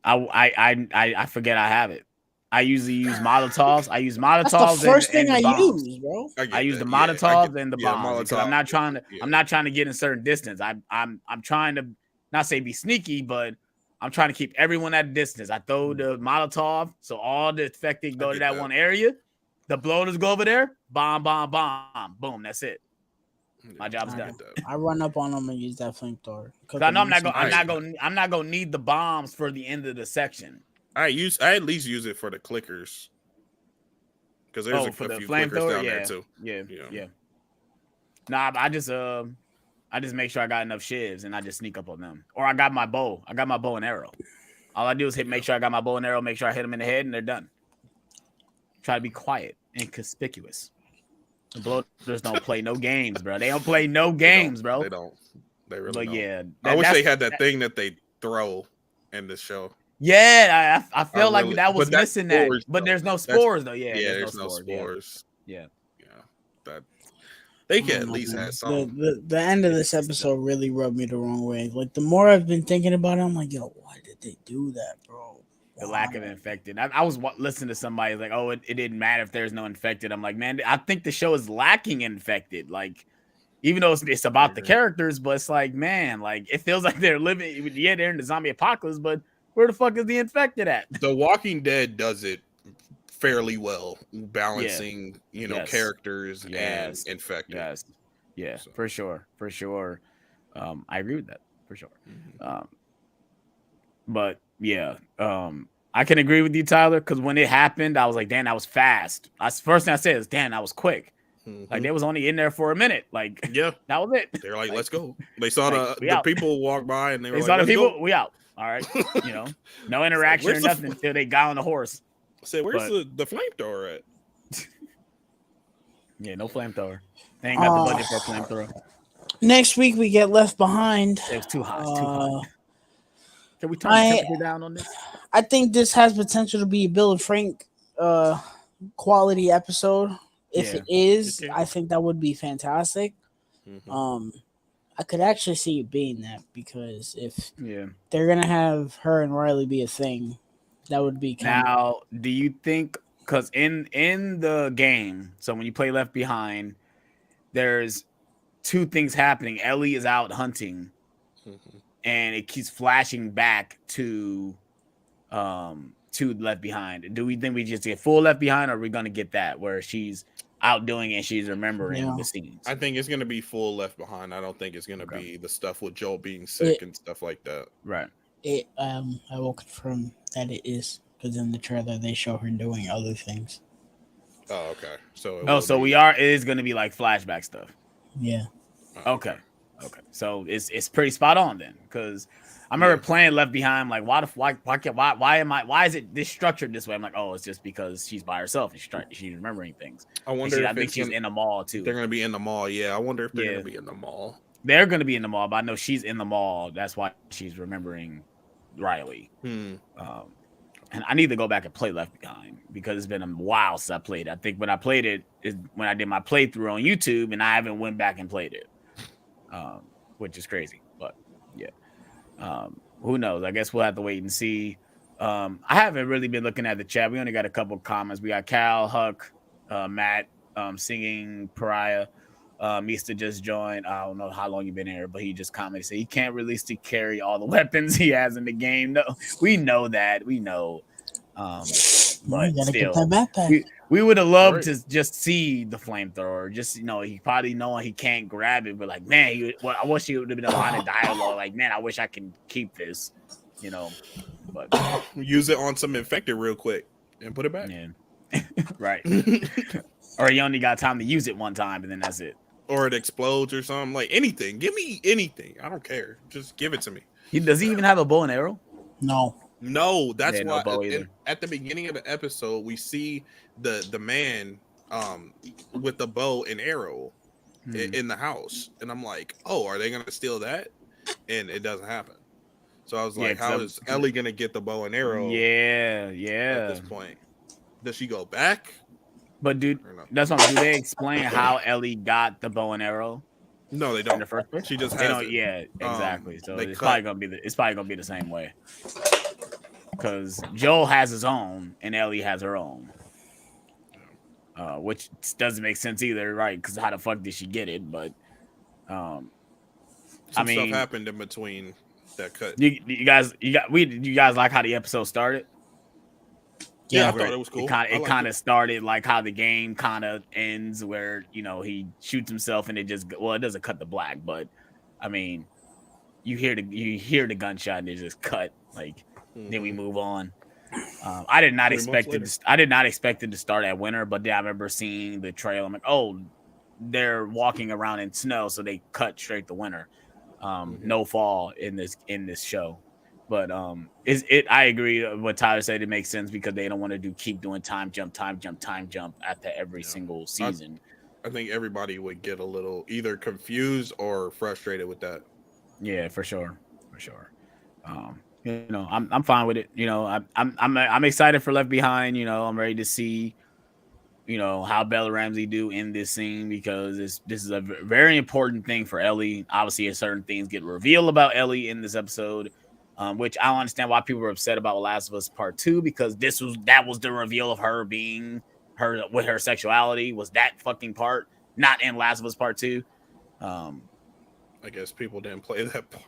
I forget I have it. I usually use Molotovs. That's the first thing I use, bro. I use the Molotovs and the bombs. I'm not trying to get in certain distance. I'm trying to not say be sneaky, but I'm trying to keep everyone at a distance. I throw the Molotov, so all the infected go to that one area. The bloaters go over there. Bomb, bomb, bomb. Boom. That's it. My job's done. I run up on them and use that flamethrower. I know I'm not gonna need the bombs for the end of the section. I at least use it for the clickers, because there's a few clickers down there too. Yeah. Nah, I just make sure I got enough shivs and I just sneak up on them. Or I got my bow. I got my bow and arrow. All I do is make sure I got my bow and arrow, make sure I hit them in the head, and they're done. Try to be quiet and conspicuous. The bloaters don't play no games, bro. They don't play no games, bro. They don't. They really don't. Yeah. I wish they had that thing that they throw in the show. Yeah, I feel like that was missing that. Spores, but there's no spores, though. Yeah, there's no spores. Yeah. That they can at least have some. The end of this episode really rubbed me the wrong way. Like, the more I've been thinking about it, I'm like, yo, why did they do that, bro? The lack of infected. I was listening to somebody like, oh, it didn't matter if there's no infected. I'm like, man, I think the show is lacking infected. Like, even though it's about the characters, but it's like, man, like, it feels like they're living. Yeah, they're in the zombie apocalypse, but where the fuck is the infected at? The Walking Dead does it fairly well, balancing Yes. characters Yes. and infected. Yes. Yeah, So. for sure. For sure. I agree with that for sure. Mhm. But yeah, I can agree with you, Tyler, because when it happened, I was like, damn, that was fast. First thing I said is, damn, that was quick. Like Mhm. they was only in there for a minute. Like Yeah, that was it. they're like, Like, let's go. They saw like, we the out. people walk by and they were They like, saw the let's people, go. we out. All right. No interaction or where's the nothing until they got on the horse. I said, where's But the flamethrower at? yeah, no flamethrower. They ain't got the budget for a flamethrower. Next week we get Left Behind. It was too hot. It's too hot. Can we turn I- the temperature down on this? I think this has potential to be a Bill and Frank quality episode. If Yeah. it is, Okay. I think that would be fantastic. Mhm. I could actually see it being that, because if Yeah. they're gonna have her and Riley be a thing, that would be kind of Now, do you think, because in the game, so when you play Left Behind, there's two things happening. Ellie is out hunting, Mhm. and it keeps flashing back to Left Behind. Do we think we just get full Left Behind, or are we gonna get that where she's out doing it and she's remembering Yeah. the scenes? I think it's gonna be full Left Behind. I don't think it's gonna Okay. be the stuff with Joel being sick and stuff like that. Right. it. I will confirm that it is, because in the trailer they show her doing other things. Oh, okay. So it Oh, will so be- it is gonna be like flashback stuff. Yeah. Okay. So it's pretty spot on then, because I remember playing Left Behind. Like, why is it this structured this way? I'm like, oh, it's just because she's by herself and she's remembering things. I wonder I if think it's she's gonna, in the mall too. they're gonna be in the mall. Yeah, I wonder if they're Yeah. gonna be in the mall. They're gonna be in the mall, but I know she's in the mall. That's why she's remembering Riley. And I need to go back and play Left Behind, because it's been a while since I played it. I think when I played it is when I did my playthrough on YouTube, and I haven't went back and played it, which is crazy. But yeah, who knows? I guess we'll have to wait and see. I haven't really been looking at the chat. We only got a couple of comments. We got Cal, Huck, Matt singing Pariah. Mista just joined. I don't know how long you've been here, but he just commented, say he can't realistically carry all the weapons he has in the game. No, we know that. We know. Well, But you gotta still, get that backpack. we would have loved Right. to just see the flamethrower. Just, he probably knowing he can't grab it, but like, man, I wish he would have been a line of dialogue. Like, man, I wish I can keep this, But Use it on some infected real quick and put it back. yeah, right. Or you only got time to use it one time, and then that's it. Or it explodes or something. Like anything. Give me anything. I don't care. Just give it to me. Does he even have a bow and arrow? No. No, that's Yeah, no why bow either. at the beginning of the episode we see the man with the bow and arrow in the house, and I'm like, oh, are they gonna steal that? And it doesn't happen. So I was Yeah, like, 'cause how I'm- is Ellie gonna get the bow and arrow Yeah. at this point? Does she go back But dude, or no? that's what. Do they explain how Ellie got the bow and arrow No, they in don't. the first place? She just They has don't. it. Yeah, exactly. So they it's cut- probably gonna be the same way. Because Joel has his own and Ellie has her own, which doesn't make sense either, right? Because how the fuck did she get it? But Some I mean- stuff happened in between that cut. you guys like how the episode started? Yeah, I Where thought it was cool. It I liked kind of started like how the game kind of ends, where he shoots himself and it doesn't cut to black, but I mean, you hear the gunshot and it just cut. Like then we move on. I did not 3 expect months it. I did not expect it to start at winter, but then I remember seeing the trail. I'm like, oh, they're walking around in snow, so they cut straight to winter. No fall in this show. But I agree with what Tyler said. It makes sense because they don't want to keep doing time jump after every single season. I think everybody would get a little either confused or frustrated with that. Yeah, for sure. I'm fine with it. I'm excited for Left Behind. I'm ready to see, how Bella Ramsey do in this scene, because this is a very important thing for Ellie. Obviously, certain things get revealed about Ellie in this episode. Which I don't understand why people were upset about Last of Us Part 2, because that was the reveal of her being her with her sexuality, was that fucking part, not in Last of Us Part 2. I guess people didn't play that part.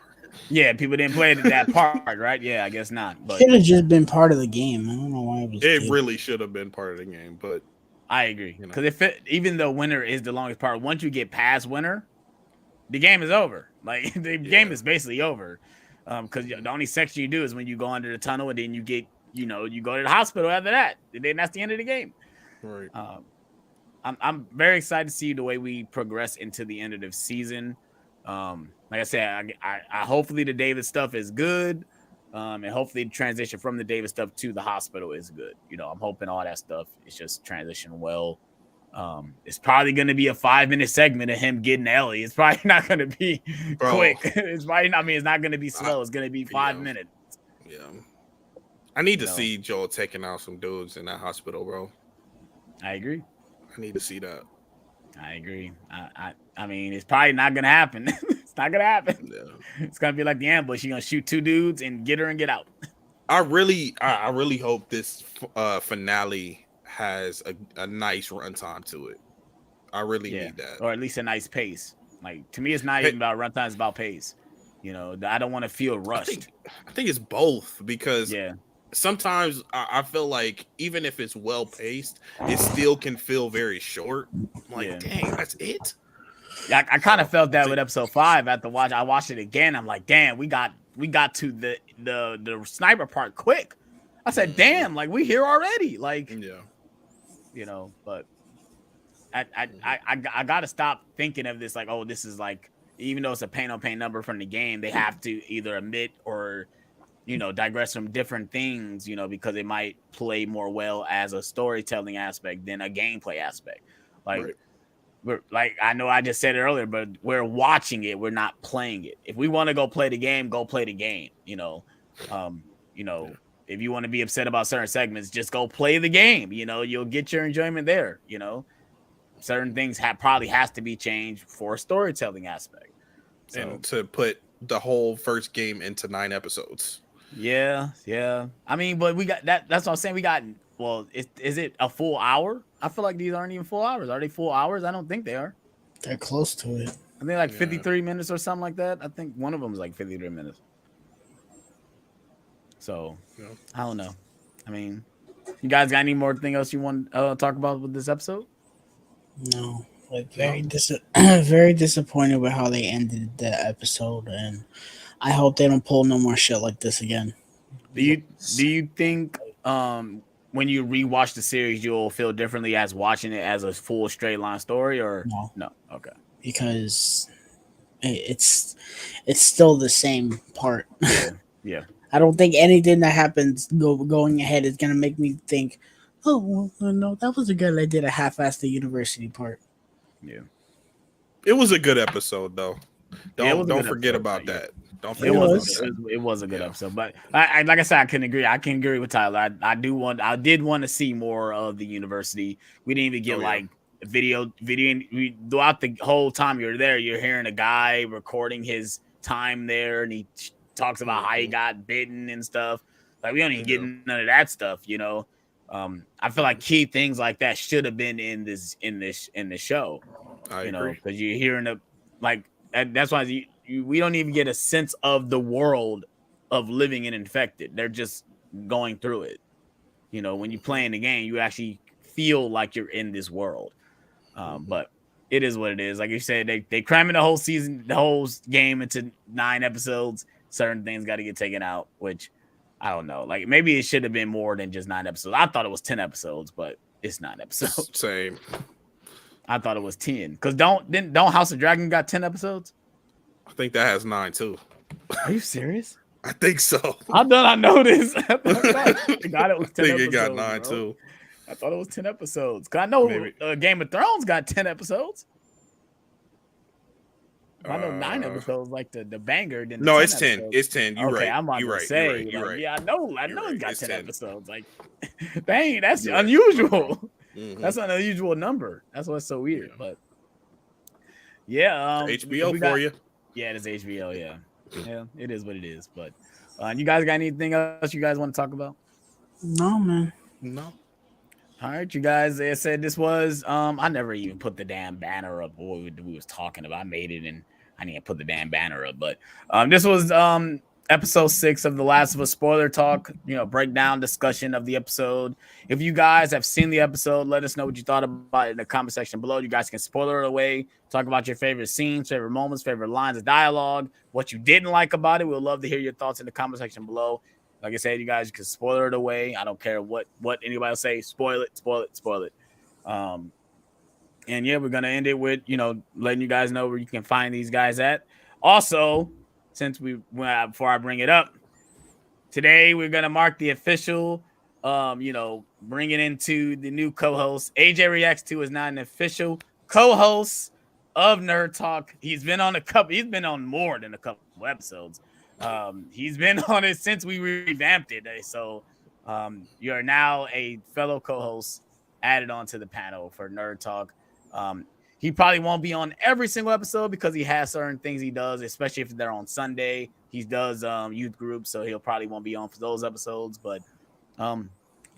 Yeah, people didn't play that part, right? Yeah, I guess not. But Should have just been part of the game. I don't know why it was. It skipped. really should have been part of the game, but I agree You know. because even though winter is the longest part, once you get past winter, the game is over. Like the game is basically over. Because the only section you do is when you go under the tunnel, and then you get, you go to the hospital after that, and then that's the end of the game. right. I'm very excited to see the way we progress into the end of the season. Like I said, I hopefully the David stuff is good, and hopefully the transition from the David stuff to the hospital is good. I'm hoping all that stuff is just transitioning well. It's probably going to be a 5-minute segment of him getting Ellie. It's probably not going to be quick. It's probably not. I mean, it's not going to be slow. It's going to be 5 minutes. Yeah. I need to see Joel taking out some dudes in that hospital, bro. I agree. I need to see that. I agree. I mean, it's probably not gonna happen. It's not gonna happen. Yeah. It's gonna be like the ambush. You're gonna shoot 2 dudes and get her and get out. I really hope this finale has a nice runtime to it. I really need that, or at least a nice pace. Like, to me, it's not even about runtime; it's about pace. I don't want to feel rushed. I think it's both, because yeah. Sometimes I feel like even if it's well paced, it still can feel very short. I'm like, dang, that's it. Yeah, I kind of felt that with episode 5 at the watch. I watched it again. I'm like, damn, we got to the sniper part quick. I said, damn, like we here already. Like, but I gotta stop thinking of this like, oh, this is like, even though it's a pain on pain number from the game, they have to either omit or digress from different things, because it might play more well as a storytelling aspect than a gameplay aspect. Like, I know I just said it earlier, but we're watching it, we're not playing it. If we want to go play the game, go play the game. If you want to be upset about certain segments, just go play the game. You'll get your enjoyment there. Certain things probably has to be changed for a storytelling aspect. And to put the whole first game into 9 episodes. Yeah. I mean, but we got that. That's what I'm saying. We got. Well, is it a full hour? I feel like these aren't even full hours. Are they full hours? I don't think they are. They're close to it. I think like 53 minutes or something like that. I think one of them is like 53 minutes. So I don't know. I mean, you guys got any more thing else you want to talk about with this episode? No. Like very disappointed with how they ended the episode, and I hope they don't pull no more shit like this again. Do you think when you rewatch the series you'll feel differently as watching it as a full straight line story, or no? Okay, because it's still the same part. Yeah. I don't think anything that happens going ahead is gonna make me think, oh well, no, that was a good idea to half-ass the university part. Yeah, it was a good episode though. Don't forget about that. Don't forget it was a good episode, but I like I said, I can agree with Tyler. I did want to see more of the university. We didn't even get video. Throughout the whole time you're there, you're hearing a guy recording his time there, and he talks about how he got bitten and stuff. Like, we don't even get none of that stuff, I feel like key things like that should have been in the show. I agree. Because you're hearing that's why we don't even get a sense of the world of living in infected. They're just going through it. When you play in the game, you actually feel like you're in this world. But it is what it is. Like you said, they cramming the whole season, the whole game into 9 episodes. Certain things got to get taken out, which I don't know. Like, maybe it should have been more than just 9 episodes. I thought it was 10 episodes, but it's 9 episodes. Same. I thought it was 10. Because don't House of Dragon got 10 episodes? I think that has 9 too. Are you serious? I think so. I know this. I thought it was 10 I think episodes. it got 9 too. I thought it was 10 episodes. Because I know Game of Thrones got 10 episodes. I know 9 episodes, like the banger. No, it's 10. Episodes. It's 10. You're right. I'm about to say. You're right. Yeah, I know it's got 10 episodes. Like, dang, that's unusual. Mm-hmm. That's an unusual number. That's what's so weird. But yeah, HBO for you. Yeah, it is HBO. Yeah, it is what it is. But you guys got anything else you guys want to talk about? No, man. No. All right, you guys. As I said, this was I never even put the damn banner up. What we was talking about. I made it and I need to put the damn banner up. But this was episode 6 of The Last of Us spoiler talk, breakdown discussion of the episode. If you guys have seen the episode, let us know what you thought about it in the comment section below. You guys can spoiler it away, talk about your favorite scenes, favorite moments, favorite lines of dialogue, what you didn't like about it. We'd love to hear your thoughts in the comment section below. Like I said, you guys can spoiler it away. I don't care what anybody will say. Spoil it. And yeah, we're gonna end it with letting you guys know where you can find these guys at. Also, since before I bring it up, today we're gonna mark the official, bringing into the new co-host. AJ Reacts 2 is now an official co-host of Nerd Talk. He's been on more than a couple episodes. He's been on it since we revamped it. So you are now a fellow co-host added onto the panel for Nerd Talk. He probably won't be on every single episode because he has certain things he does, especially if they're on Sunday. He does youth groups, so he'll probably won't be on for those episodes. But I'm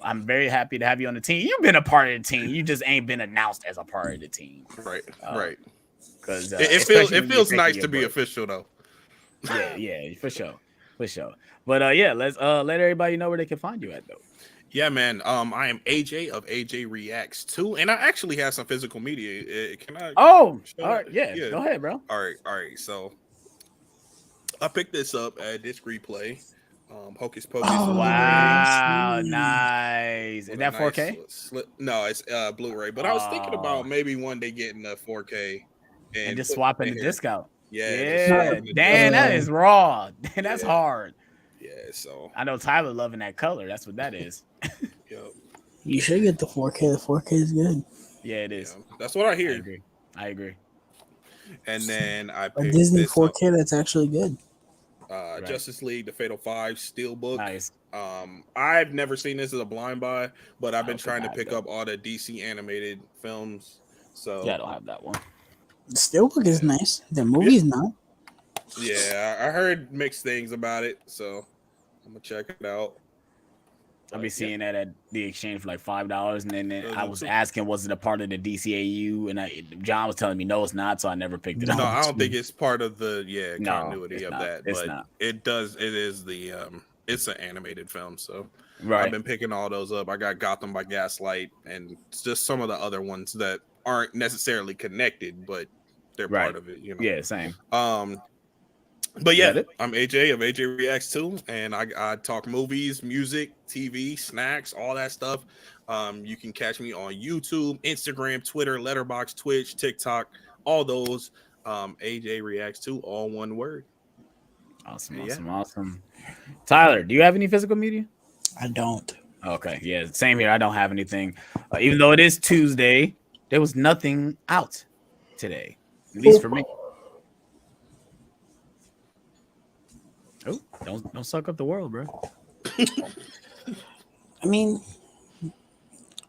very happy to have you on the team. You've been a part of the team. You just ain't been announced as a part of the team. Right. Because it feels nice to be official though. Yeah, for sure. But let's let everybody know where they can find you at though. Yeah, man. I am AJ of AJ Reacts 2, and I actually have some physical media. Can I? Oh, all right. Yeah, go ahead, bro. All right. So I picked this up at Disc Replay. Hocus Pocus. Oh, wow, nice. Is that 4K? No, it's Blu-ray. But I was thinking about maybe one day getting a 4K and just swapping the disc out. Yeah. Damn, that is raw. That's hard. Yeah, so I know Tyler loving that color. That's what that is. Yep. You should get the 4K. The 4K is good. Yeah, it is. Yeah, that's what I hear. I agree. And then I picked a Disney 4K up. That's actually good. Right. Justice League: The Fatal Five Steelbook. Nice. I've never seen this as a blind buy, but I've been trying to pick up all the DC animated films. So yeah, I don't have that one. The Steelbook is nice. The movie's not. Yeah, I heard mixed things about it, so I'm gonna check it out. I'll be seeing that at the exchange for like $5, and then I was asking, was it a part of the DCAU? And John was telling me no, it's not, so I never picked it up. No, I don't think it's part of the continuity of not. that. It's but not. It is the it's an animated film, so right. I've been picking all those up. I got Gotham by Gaslight, and just some of the other ones that aren't necessarily connected, but they're part of it. Yeah, same. But yeah, I'm AJ of AJ Reacts 2, and I talk movies, music, TV, snacks, all that stuff. You can catch me on YouTube, Instagram, Twitter, Letterboxd, Twitch, TikTok, all those. AJ Reacts 2, all one word. Awesome. Tyler, do you have any physical media? I don't. Okay, yeah, same here. I don't have anything. Even though it is Tuesday, there was nothing out today, at least for me. Oh, don't suck up the world, bro. I mean,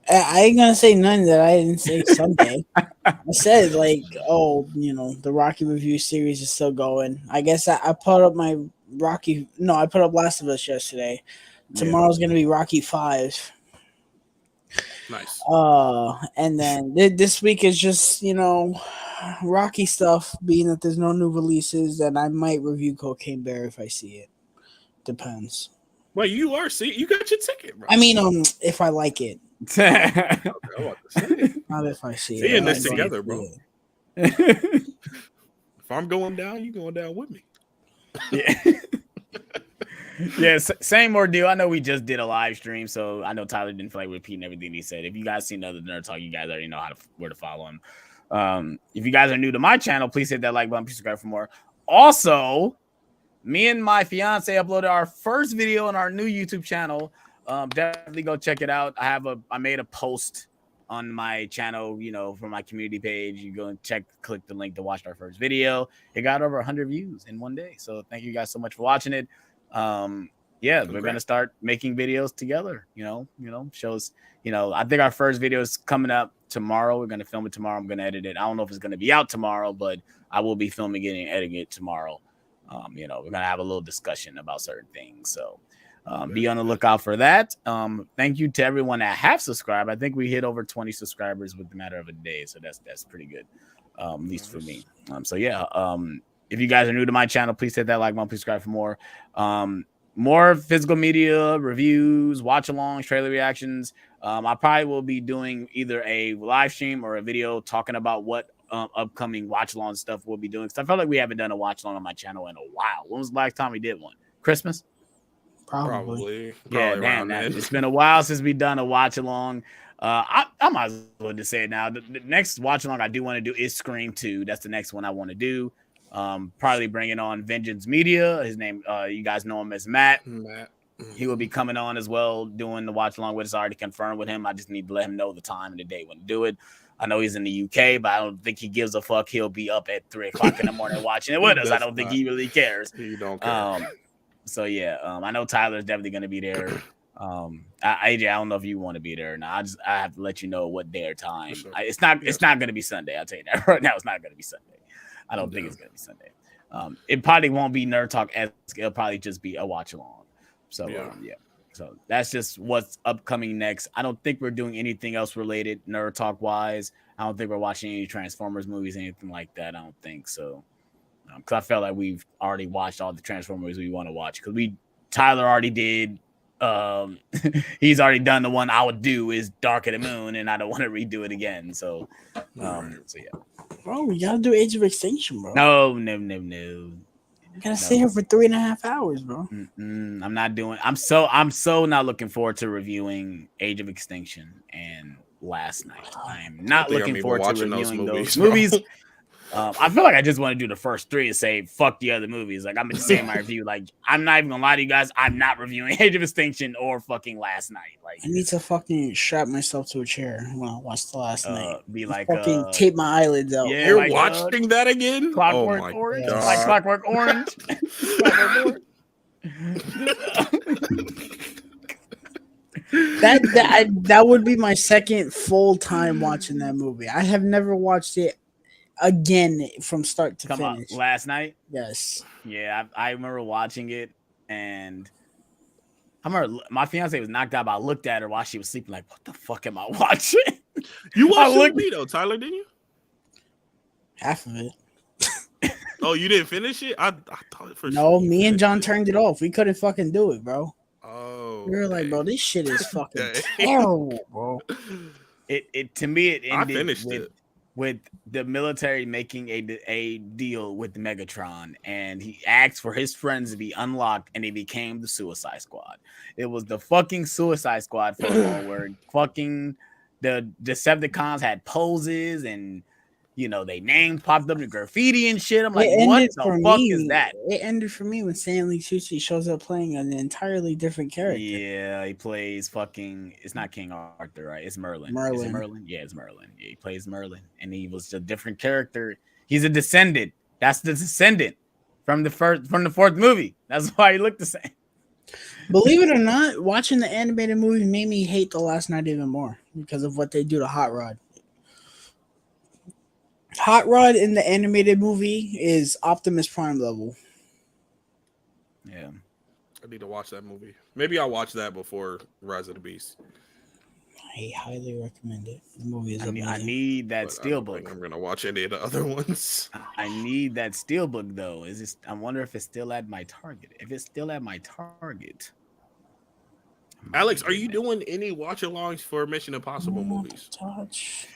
I ain't gonna say none that I didn't say Sunday. I said the Rocky review series is still going. I guess I put up my Rocky. No, I put up Last of Us yesterday. Tomorrow's gonna be Rocky 5. Nice. And then this week is just Rocky stuff, being that there's no new releases, and I might review Cocaine Bear if I see it. Depends. Well, you got your ticket, bro. I mean, if I like it. Not if I see it. Seeing this together, bro. If I'm going down, you going down with me. Yeah, same ordeal. I know we just did a live stream, so I know Tyler didn't feel like repeating everything he said. If you guys seen other Nerd Talk, you guys already know where to follow him. If you guys are new to my channel, please hit that like button, please subscribe for more. Also, me and my fiance uploaded our first video on our new YouTube channel. Definitely go check it out. I made a post on my channel, for my community page. You go and click the link to watch our first video. It got over 100 views in one day. So thank you guys so much for watching it. We're gonna start making videos together. Shows. I think our first video is coming up tomorrow. We're gonna film it tomorrow. I'm gonna edit it. I don't know if it's gonna be out tomorrow, but I will be filming it and editing it tomorrow. We're gonna have a little discussion about certain things. So be on the lookout for that. Thank you to everyone that have subscribed. I think we hit over 20 subscribers with the matter of a day, so that's pretty good. At least for me. if you guys are new to my channel, please hit that like button. Please subscribe for more. More physical media reviews, watch alongs, trailer reactions. I probably will be doing either a live stream or a video talking about what upcoming watch along stuff we'll be doing. Because I felt like we haven't done a watch along on my channel in a while. When was the last time we did one? Christmas? Probably. Yeah, damn. It's been a while since we done a watch along. I might as well just say it now. The next watch along I do want to do is Scream 2. That's the next one I want to do. Probably bringing on Vengeance Media. His name, you guys know him as Matt. He will be coming on as well, doing the watch along with us. Already confirmed with him. I just need to let him know the time and the day when to do it. I know he's in the UK, but I don't think he gives a fuck. He'll be up at 3 o'clock in the morning watching it with us. I don't think he really cares. He don't care. So yeah, I know Tyler's definitely going to be there. AJ, I don't know if you want to be there or not. I have to let you know what day or time. Sure. It's not going to be Sunday. I'll tell you that right now. It's not going to be Sunday. I don't think it's going to be Sunday. It probably won't be Nerd Talk. It'll probably just be a watch along. So yeah. So that's just what's upcoming next. I don't think we're doing anything else related Nerd Talk wise. I don't think we're watching any Transformers movies, anything like that. I don't think so. Because I felt like we've already watched all the Transformers we want to watch. Because Tyler already did. He's already done the one I would do is Dark of the Moon, and I don't want to redo it again. So yeah. Bro, we gotta do Age of Extinction, bro. No. You gotta stay here for 3.5 hours, bro. I'm not doing. I'm so not looking forward to reviewing Age of Extinction and Last Night. I am not looking forward to reviewing those movies. I feel like I just want to do the first 3 and say fuck the other movies. Like I'm gonna say in my review. Like I'm not even gonna lie to you guys. I'm not reviewing Age of Extinction or fucking Last Night. Like I need to fucking strap myself to a chair when I watch the Last night. Be like fucking tape my eyelids out. Yeah, You're like, watching that again? Clockwork Orange, like Clockwork Orange. That would be my second full time watching that movie. I have never watched it again from start to finish. Last Night? Yes. Yeah, I remember watching it, and I remember my fiance was knocked out, but I looked at her while she was sleeping, like, what the fuck am I watching? You watched it with me, though, Tyler, didn't you? Half of it. Oh, you didn't finish it? I thought it for No, sure. me and John turned it off. We couldn't fucking do it, bro. Oh. We were like, bro, this shit is fucking terrible, bro. To me, it ended I finished it with the military making a deal with Megatron, and he asked for his friends to be unlocked, and they became the Suicide Squad. It was the fucking Suicide Squad for a while, where fucking the Decepticons had poses, and they names popped up in graffiti and shit. I'm like, what the fuck is that? It ended for me when Stanley Tucci shows up playing an entirely different character. Yeah, he plays fucking. It's not King Arthur, right? It's Merlin. Is it Merlin? Yeah, it's Merlin. Yeah, he plays Merlin, and he was a different character. He's a descendant. That's the descendant from the fourth movie. That's why he looked the same. Believe it or not, watching the animated movie made me hate The Last Night even more because of what they do to Hot Rod. Hot Rod in the animated movie is Optimus Prime level. Yeah. I need to watch that movie. Maybe I'll watch that before Rise of the Beast. I highly recommend it. The movie is amazing. I need that steelbook. I'm gonna watch any of the other ones. I need that steelbook though. I wonder if it's still at my Target. If it's still at my Target. Alex, are you doing any watch-alongs for Mission Impossible movies? Touch.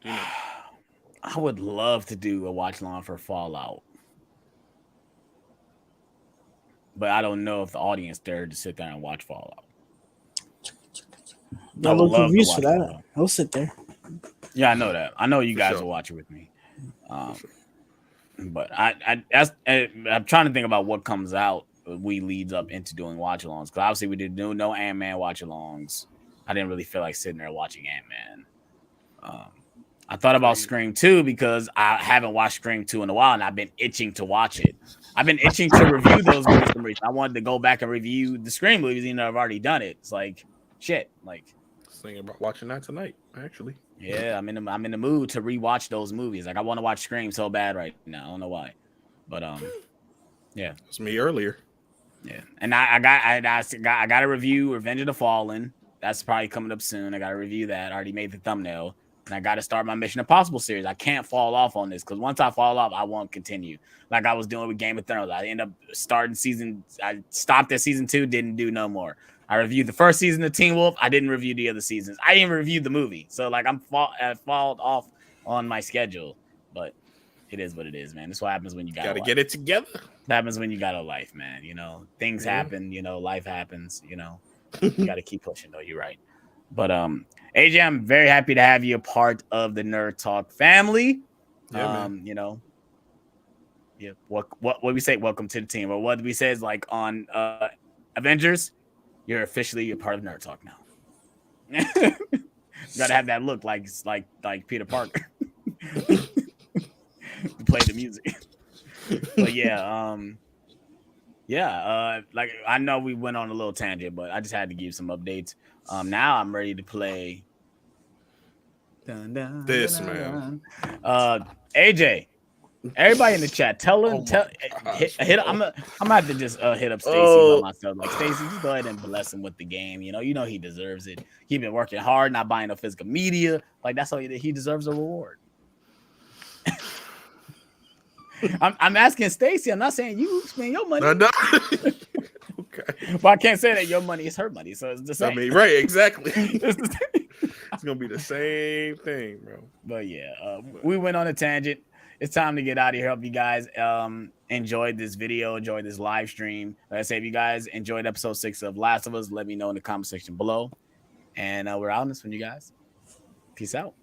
You know. I would love to do a watch along for Fallout, but I don't know if the audience there to sit there and watch Fallout. I look reviews for that. I'll sit there. Yeah, I know that. I know you guys will watch it with me. But I'm trying to think about what comes out. We leads up into doing watch alongs because obviously we did no Ant-Man watch alongs. I didn't really feel like sitting there watching Ant-Man. I thought about Scream 2 because I haven't watched Scream 2 in a while, and I've been itching to watch it. I've been itching to review those movies. I wanted to go back and review the Scream movies, even though I've already done it. It's like shit. Like thinking about watching that tonight, actually. Yeah, I'm in the mood to rewatch those movies. Like I want to watch Scream so bad right now. I don't know why, but yeah, it's me earlier. Yeah, and I got to review Revenge of the Fallen. That's probably coming up soon. I got to review that. I already made the thumbnail. and I got to start my Mission Impossible series. I can't fall off on this because once I fall off, I won't continue. Like I was doing with Game of Thrones. I end up I stopped at season 2, didn't do no more. I reviewed the first season of Teen Wolf. I didn't review the other seasons. I didn't review the movie. So like I fall off on my schedule, but it is what it is, man. That's what happens when you gotta get it together. That happens when you got a life, man. You know, things happen, you know, life happens, you know. You got to keep pushing though. You're right. But AJ, I'm very happy to have you a part of the Nerd Talk family. Yeah, you know, yeah. What we say? Welcome to the team. Or what we say is like on Avengers, you're officially a part of Nerd Talk now. You gotta have that look like Peter Parker. To play the music. But yeah, like I know we went on a little tangent, but I just had to give some updates. Now I'm ready to play this, man. AJ, everybody in the chat, tell them, hit. I'm gonna have to just hit up Stacy by myself. Like Stacy, just go ahead and bless him with the game. You know he deserves it. He been working hard, not buying no physical media. Like that's all he deserves a reward. I'm asking Stacy. I'm not saying you spend your money. No. Okay. But I can't say that your money is her money, so it's the same. I mean, right? Exactly. It's gonna be the same thing, bro. But yeah, we went on a tangent. It's time to get out of here. Hope you guys enjoyed this video, enjoyed this live stream. Like I say, if you guys enjoyed episode 6 of Last of Us, let me know in the comment section below. And we're out on this one, you guys. Peace out.